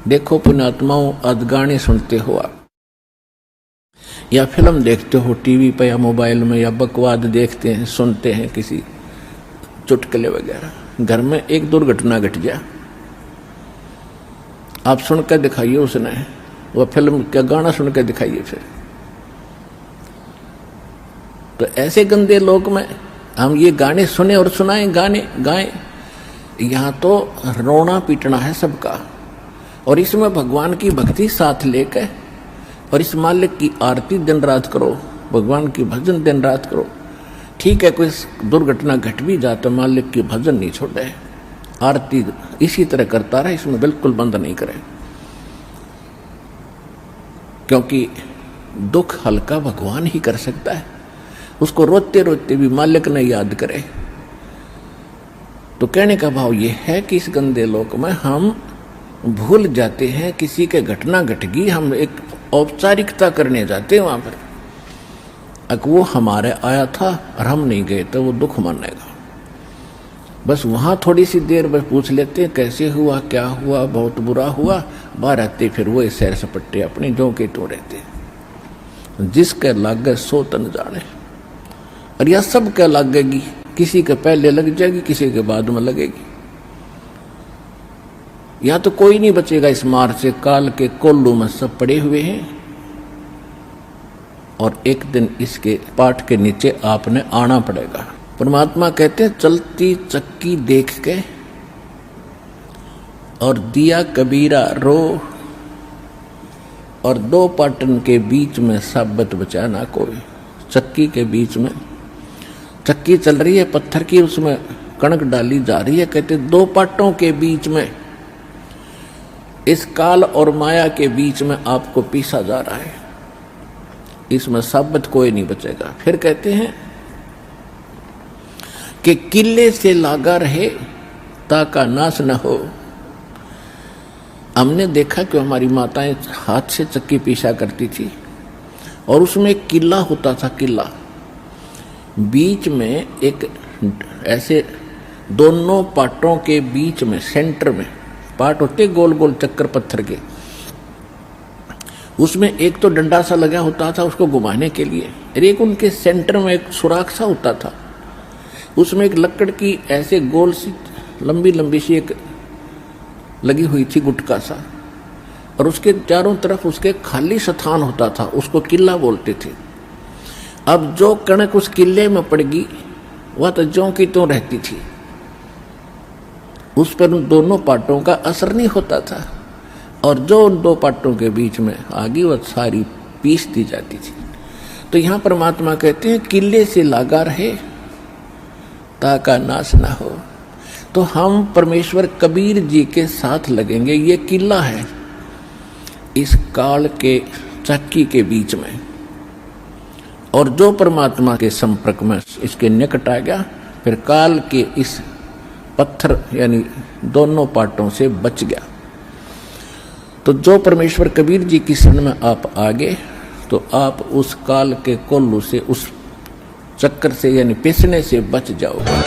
देखो पुण्यात्माओं, आज गाने सुनते हो आप, या फिल्म देखते हो टीवी पे या मोबाइल में, या बकवाद देखते हैं, सुनते हैं किसी चुटकुले वगैरह। घर में एक दुर्घटना घट गया, आप सुनकर दिखाइए उसने, वह फिल्म का गाना सुनकर दिखाइए फिर। तो ऐसे गंदे लोक में हम ये गाने सुने और सुनाएं, गाने गाएं, यहां तो रोना पीटना है सबका। और इसमें भगवान की भक्ति साथ लेकर और इस मालिक की आरती दिन रात करो, भगवान की भजन दिन रात करो। ठीक है, कोई दुर्घटना घट भी जाए तो मालिक की भजन नहीं छोड़े, आरती इसी तरह करता रहे, इसमें बिल्कुल बंद नहीं करे। क्योंकि दुख हल्का भगवान ही कर सकता है, उसको रोते रोते भी मालिक ने याद करे। तो कहने का भाव यह है कि इस गंदे लोक में हम भूल जाते हैं, किसी के घटना घट गई, हम एक औपचारिकता करने जाते हैं वहां पर। अगर वो हमारे आया था और हम नहीं गए तो वो दुख मानेगा। बस वहां थोड़ी सी देर बस पूछ लेते हैं कैसे हुआ, क्या हुआ, बहुत बुरा हुआ, बाहर आते फिर वो सैर सपट्टे अपने जो के तो रहते। जिसके लागे सो तन जाने, और यह सब क्या लगेगी, किसी के पहले लग जाएगी, किसी के बाद में लगेगी। या तो कोई नहीं बचेगा इस मार से, काल के कोल्लू में सब पड़े हुए हैं। और एक दिन इसके पाठ के नीचे आपने आना पड़ेगा। परमात्मा कहते हैं चलती चक्की देख के और दिया कबीरा रो, और दो पाटन के बीच में साबत बचा ना कोई। चक्की के बीच में चक्की चल रही है पत्थर की, उसमें कणक डाली जा रही है। कहते दो पाटों के बीच में, इस काल और माया के बीच में आपको पीसा जा रहा है, इसमें साबित कोई नहीं बचेगा। फिर कहते हैं कि किले से लागा रहे ताका नाश न हो। हमने देखा कि हमारी माताएं हाथ से चक्की पीसा करती थी और उसमें एक किला होता था, किला बीच में एक ऐसे दोनों पाटों के बीच में सेंटर में पाट होते गोल गोल चक्कर पत्थर के, उसमें एक तो डंडा सा लगा होता था उसको घुमाने के लिए, और एक उनके सेंटर में एक सुराख सा होता था, उसमें एक लकड़ की ऐसे गोल सी लंबी लंबी सी एक लगी हुई थी गुटका सा, और उसके चारों तरफ उसके खाली स्थान होता था, उसको किला बोलते थे। अब जो कणक उस किले में पड़ गई वह तो ज्यों की त्यों रहती थी, उस पर उन दोनों पाटों का असर नहीं होता था, और जो उन दो पाटों के बीच में आगे वह सारी पीस दी जाती थी। तो यहां परमात्मा कहते हैं किले से लागा रहे ताका नाश ना हो। तो हम परमेश्वर कबीर जी के साथ लगेंगे, ये किला है इस काल के चक्की के बीच में, और जो परमात्मा के संपर्क में इसके निकट आ गया फिर काल के इस पत्थर यानी दोनों पाटों से बच गया। तो जो परमेश्वर कबीर जी की शरण में आप आ गए तो आप उस काल के कोल्लू से, उस चक्कर से यानी पिसने से बच जाओगे।